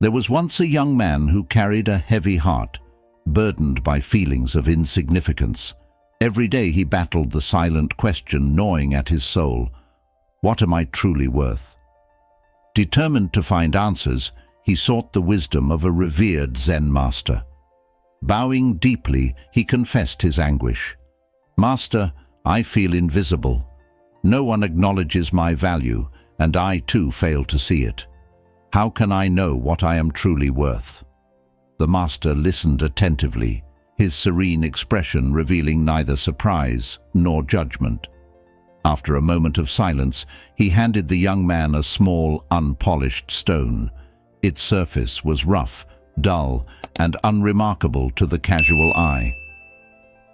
There was once a young man who carried a heavy heart, burdened by feelings of insignificance. Every day he battled the silent question gnawing at his soul: what am I truly worth? Determined to find answers, he sought the wisdom of a revered Zen master. Bowing deeply, he confessed his anguish. "Master, I feel invisible. No one acknowledges my value, and I too fail to see it. How can I know what I am truly worth?" The master listened attentively, his serene expression revealing neither surprise nor judgment. After a moment of silence, he handed the young man a small, unpolished stone. Its surface was rough, dull, and unremarkable to the casual eye.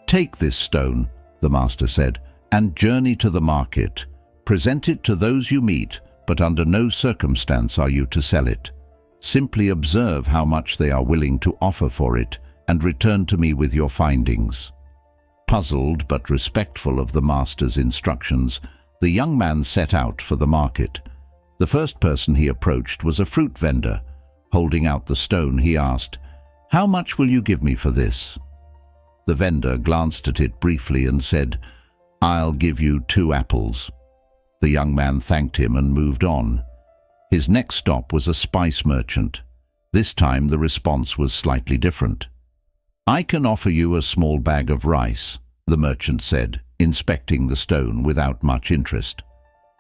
"Take this stone," the master said, "and journey to the market. Present it to those you meet, but under no circumstance are you to sell it. Simply observe how much they are willing to offer for it, and return to me with your findings." Puzzled but respectful of the master's instructions, the young man set out for the market. The first person he approached was a fruit vendor. Holding out the stone, he asked, "How much will you give me for this?" The vendor glanced at it briefly and said, "I'll give you 2 apples." The young man thanked him and moved on. His next stop was a spice merchant. This time the response was slightly different. "I can offer you a small bag of rice," the merchant said, inspecting the stone without much interest.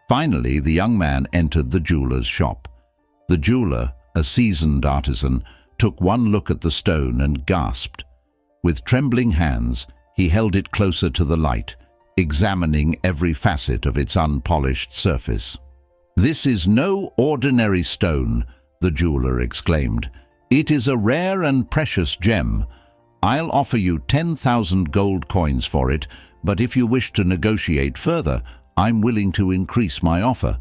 Finally, the young man entered the jeweler's shop. The jeweler, a seasoned artisan, took one look at the stone and gasped. With trembling hands, he held it closer to the light, examining every facet of its unpolished surface. "This is no ordinary stone," the jeweler exclaimed. "It is a rare and precious gem. I'll offer you 10,000 gold coins for it, but if you wish to negotiate further, I'm willing to increase my offer."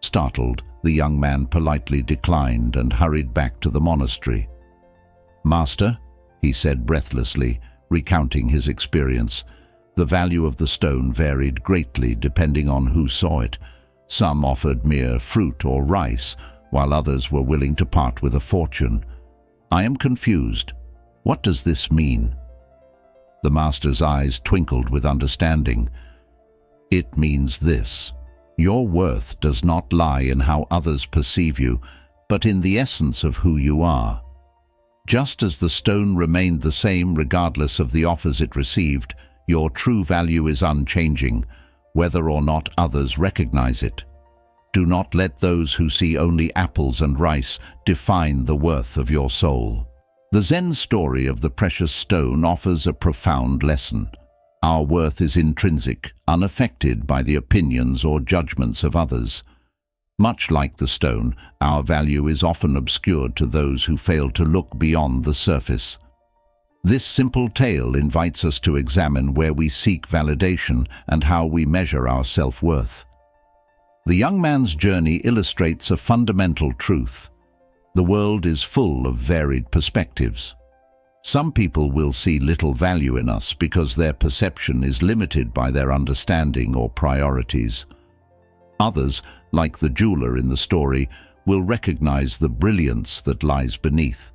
Startled, the young man politely declined and hurried back to the monastery. "Master," he said breathlessly, recounting his experience, the value of the stone varied greatly depending on who saw it. Some offered mere fruit or rice, while others were willing to part with a fortune. "I am confused. What does this mean?" The master's eyes twinkled with understanding. "It means this. Your worth does not lie in how others perceive you, but in the essence of who you are. Just as the stone remained the same regardless of the offers it received, your true value is unchanging, whether or not others recognize it. Do not let those who see only apples and rice define the worth of your soul." The Zen story of the precious stone offers a profound lesson. Our worth is intrinsic, unaffected by the opinions or judgments of others. Much like the stone, our value is often obscured to those who fail to look beyond the surface. This simple tale invites us to examine where we seek validation and how we measure our self-worth. The young man's journey illustrates a fundamental truth. The world is full of varied perspectives. Some people will see little value in us because their perception is limited by their understanding or priorities. Others, like the jeweler in the story, will recognize the brilliance that lies beneath.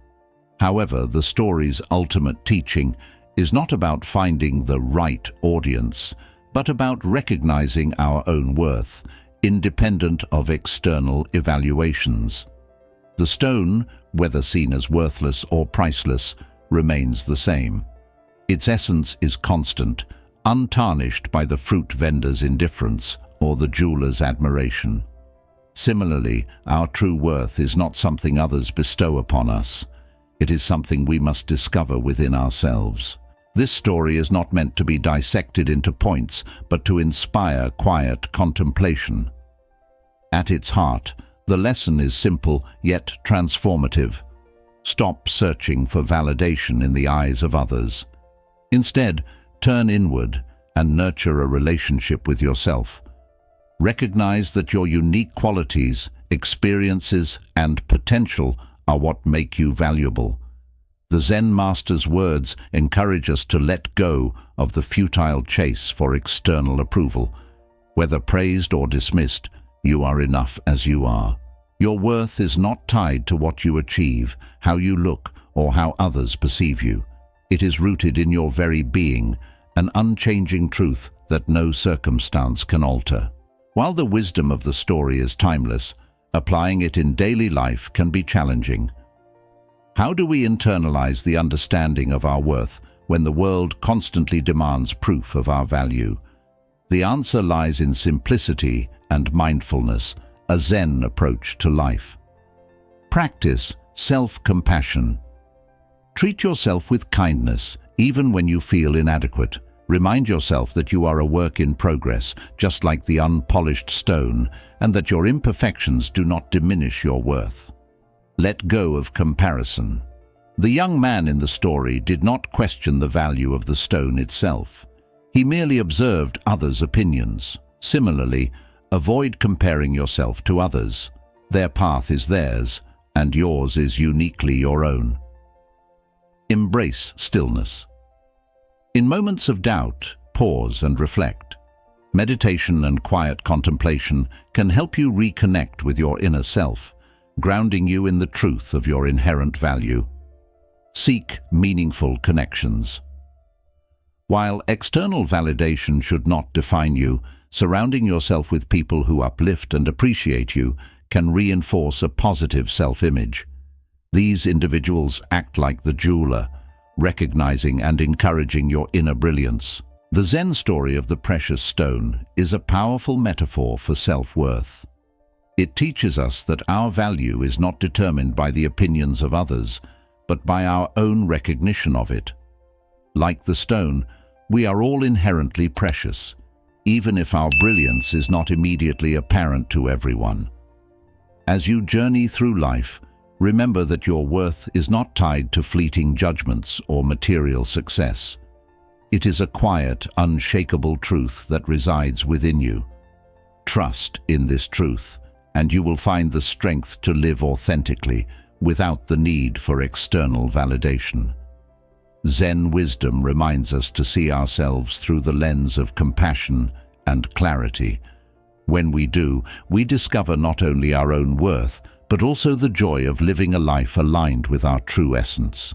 However, the story's ultimate teaching is not about finding the right audience, but about recognizing our own worth, independent of external evaluations. The stone, whether seen as worthless or priceless, remains the same. Its essence is constant, untarnished by the fruit vendor's indifference or the jeweler's admiration. Similarly, our true worth is not something others bestow upon us. It is something we must discover within ourselves. This story is not meant to be dissected into points, but to inspire quiet contemplation. At its heart, the lesson is simple yet transformative. Stop searching for validation in the eyes of others. Instead, turn inward and nurture a relationship with yourself. Recognize that your unique qualities, experiences, and potential are what make you valuable. The Zen master's words encourage us to let go of the futile chase for external approval. Whether praised or dismissed, you are enough as you are. Your worth is not tied to what you achieve, how you look, or how others perceive you. It is rooted in your very being, an unchanging truth that no circumstance can alter. While the wisdom of the story is timeless, applying it in daily life can be challenging. How do we internalize the understanding of our worth when the world constantly demands proof of our value? The answer lies in simplicity and mindfulness, a Zen approach to life. Practice self-compassion. Treat yourself with kindness, even when you feel inadequate. Remind yourself that you are a work in progress, just like the unpolished stone, and that your imperfections do not diminish your worth. Let go of comparison. The young man in the story did not question the value of the stone itself. He merely observed others' opinions. Similarly, avoid comparing yourself to others. Their path is theirs, and yours is uniquely your own. Embrace stillness. In moments of doubt, pause and reflect. Meditation and quiet contemplation can help you reconnect with your inner self, grounding you in the truth of your inherent value. Seek meaningful connections. While external validation should not define you, surrounding yourself with people who uplift and appreciate you can reinforce a positive self-image. These individuals act like the jeweler, recognizing and encouraging your inner brilliance. The Zen story of the precious stone is a powerful metaphor for self-worth. It teaches us that our value is not determined by the opinions of others, but by our own recognition of it. Like the stone, we are all inherently precious, even if our brilliance is not immediately apparent to everyone. As you journey through life, remember that your worth is not tied to fleeting judgments or material success. It is a quiet, unshakable truth that resides within you. Trust in this truth, and you will find the strength to live authentically without the need for external validation. Zen wisdom reminds us to see ourselves through the lens of compassion and clarity. When we do, we discover not only our own worth, but also the joy of living a life aligned with our true essence.